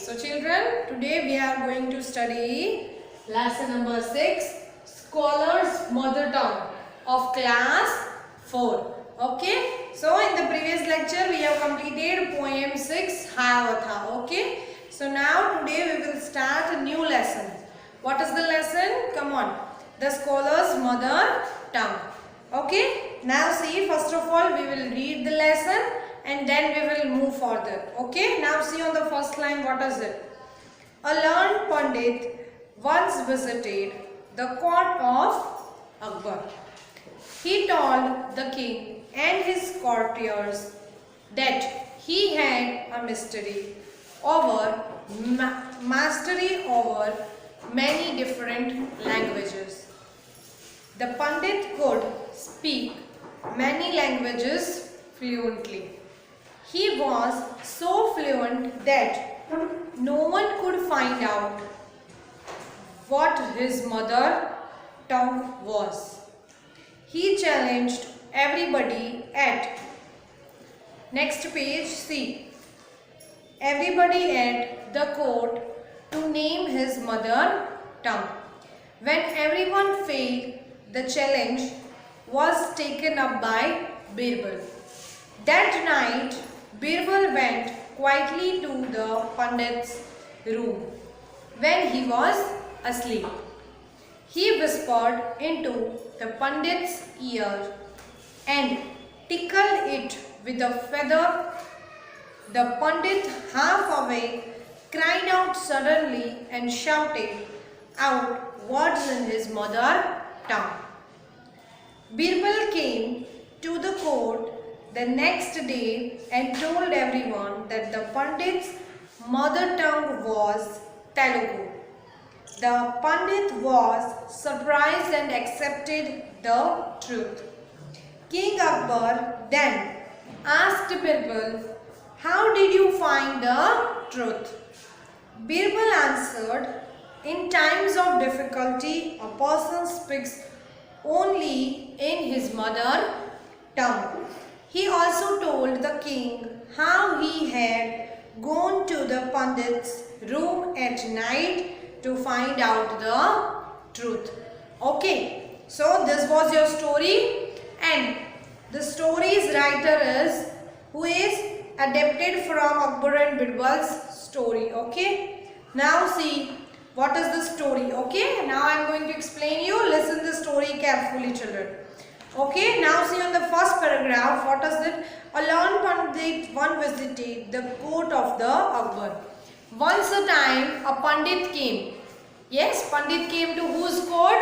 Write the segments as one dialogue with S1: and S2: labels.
S1: So children, today we are going to study lesson number 6, Scholar's Mother Tongue of class 4. Okay. So in the previous lecture we have completed poem 6, Hayavatha. Okay. So now today we will start a new lesson. What is the lesson? Come on. The Scholar's Mother Tongue. Okay. Now see, first of all we will read the lesson and then we will move further. Okay. Now see on the first line, what is it? A learned Pandit once visited the court of Akbar. He told the king and his courtiers that he had a mastery over many different languages. The Pandit could speak many languages fluently. He was so fluent that no one could find out what his mother tongue was. He challenged everybody at next page, see, everybody at the court to name his mother tongue. When everyone failed, the challenge was taken up by Birbal. That night, Birbal went quietly to the Pandit's room when he was asleep. He whispered into the Pandit's ear and tickled it with a feather. The Pandit, half awake, cried out suddenly and shouted out words in his mother tongue. Birbal came to the court the next day and told everyone that the Pandit's mother tongue was Telugu. The Pandit was surprised and accepted the truth. King Akbar then asked Birbal, "How did you find the truth?" Birbal answered, "In times of difficulty, a person speaks only in his mother tongue." He also told the king how he had gone to the Pandit's room at night to find out the truth. Okay, so this was your story, and the story's writer is who is adapted from Akbar and Birbal's story. Okay, now see what is the story. Okay, now I am going to explain you. Listen the story carefully, children. Okay, now see on the first paragraph, what is it? A learned Pandit once visited the court of the Akbar. Once a time, a Pandit came. Yes, Pandit came to whose court?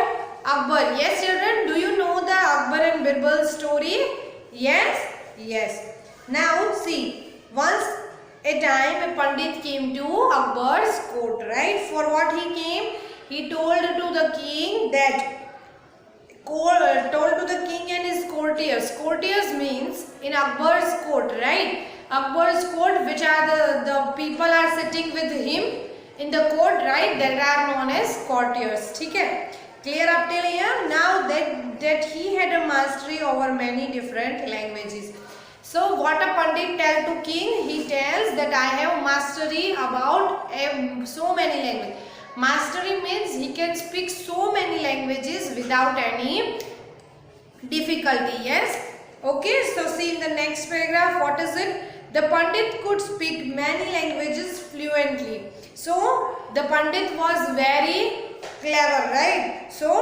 S1: Akbar. Yes, children, do you know the Akbar and Birbal story? Yes? Yes. Now see, once a time a Pandit came to Akbar's court, right? For what he came? He told to the king that told to the king and his courtiers. Courtiers means in Akbar's court, right? Akbar's court, which are the people are sitting with him in the court, right? That are known as courtiers. Okay? Clear up till here? Now that he had a mastery over many different languages. So what a Pandit tell to king? He tells that I have mastery about so many languages. Mastery means he can speak so many languages without any difficulty. Yes? Okay, so see in the next paragraph, what is it? The Pandit could speak many languages fluently. So the Pandit was very clever, right? So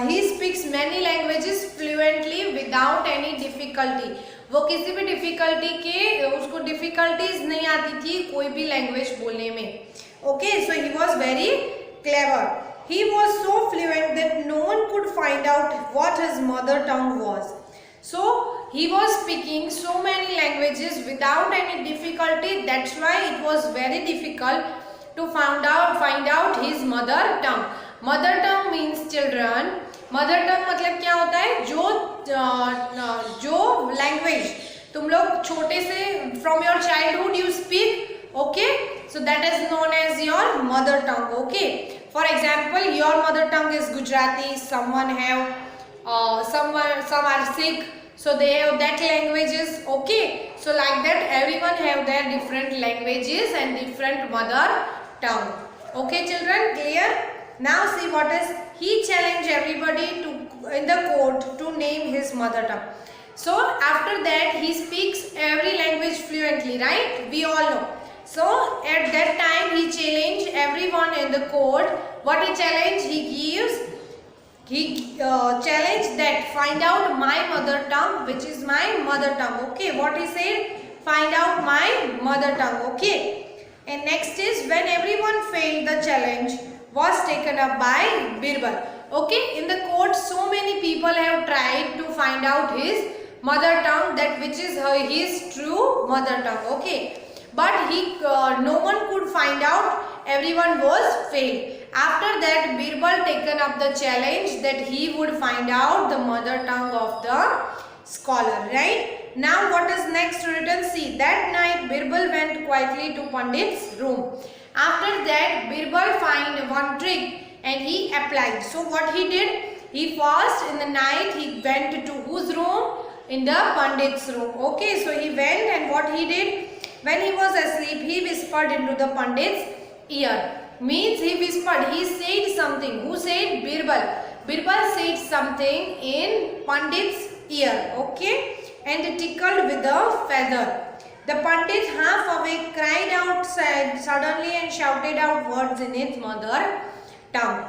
S1: he speaks many languages fluently without any difficulty. वो किसी भी difficulty के उसको difficulties नहीं आती थी कोई भी लैंग्वेज बोलने में. Okay, so he was very clever. He was so fluent that no one could find out what his mother tongue was. So he was speaking so many languages without any difficulty. That's why it was very difficult to find out his mother tongue. Mother tongue means, children, mother tongue मतलब क्या होता है? जो language तुम लोग छोटे से from your childhood you speak. Okay, so that is known as your mother tongue. Okay, for example, your mother tongue is Gujarati. Some are sick, So they have that languages. Okay. So like that everyone have their different languages and different mother tongue. Okay children, clear? Now see what is, he challenged everybody to in the court to name his mother tongue. So after that he speaks every language fluently, right? We all know. So at that time he challenged everyone in the court. What he challenged? He challenged that find out my mother tongue, which is my mother tongue. Okay, what he said? Find out my mother tongue. Okay. And next is when everyone failed the challenge was taken up by Birbal. Okay, in the court so many people have tried to find out his mother tongue, that which is his true mother tongue. Okay, but no one could find out. Everyone was failed. After that Birbal taken up the challenge that he would find out the mother tongue of the scholar, right? Now what is next written? See, that night Birbal went quietly to Pandit's room. After that Birbal find one trick and he applied. So what he did? He first in the night he went to whose room? In the Pandit's room. Okay, so he went and what he did? When he was asleep, he whispered into the Pandit's ear. Means he whispered, he said something. Who said? Birbal. Birbal said something in Pandit's ear. Okay, and tickled with a feather. The Pandit, half awake, cried out suddenly and shouted out words in his mother tongue.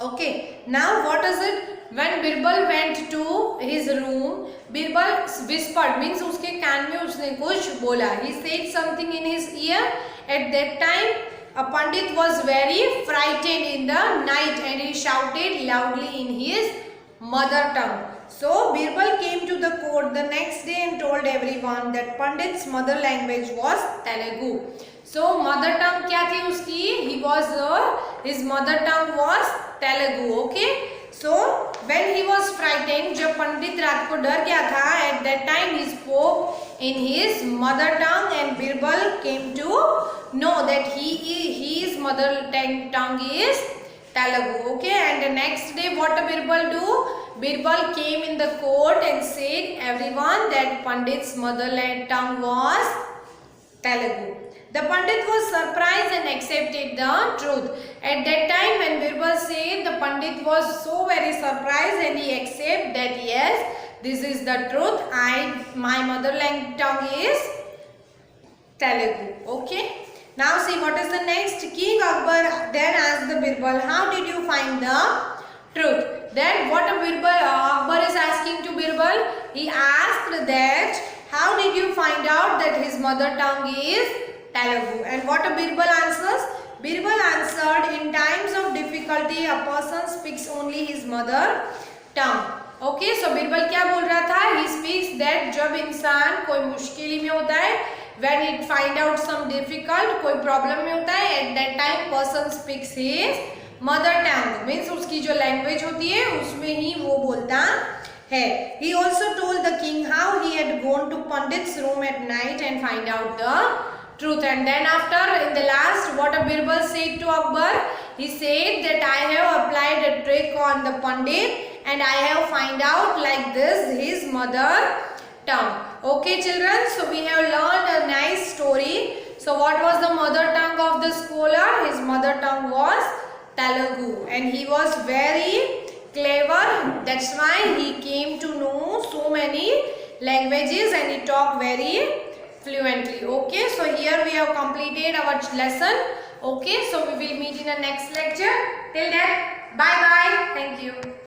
S1: Okay, now what is it? When Birbal went to his room, Birbal whispered, means उसके कान में उसने कुछ बोला. He said something in his ear. At that time, a Pandit was very frightened in the night and he shouted loudly in his mother tongue. So Birbal came to the court the next day and told everyone that Pandit's mother language was Telugu. So mother tongue क्या थी उसकी? His mother tongue was Telugu. Okay. So when he was frightened, जब पंडित रात को डर गया था, at that time he spoke in his mother tongue and Birbal came to know that his mother tongue is Telugu. Okay, and the next day what Birbal do? Birbal came in the court and said everyone that Pandit's mother tongue was Telugu. The Pandit was surprised and accepted the truth. At that time when Birbal said, the Pandit was so very surprised and he accepted that yes, this is the truth. My mother tongue is Telugu. Okay. Now see what is the next. King Akbar then asked the Birbal, how did you find the truth? Then what Akbar is asking to Birbal? He asked that how did you find out that his mother tongue is Telugu? And what Birbal answers? Birbal answered, in times of difficulty a person speaks only his mother tongue. Okay, so Birbal क्या बोल रहा था? He speaks that जब इंसान कोई मुश्किल में होता है, when it find out some difficult, कोई problem में होता है, at that time person speaks his mother tongue. Means उसकी जो language होती है उसमें ही वो बोलता है. He also told the king how he had gone to Pandit's room at night and find out the truth. And then after in the last what Birbal said to Akbar? He said that I have applied a trick on the Pandit and I have find out like this his mother tongue. Okay children, so we have learned a nice story. So what was the mother tongue of the scholar? His mother tongue was Telugu and he was very clever. That's why he came to know so many languages and he talked very fluently. Okay, so here we have completed our lesson. Okay, so we will meet in the next lecture. Till then, bye bye. Thank you.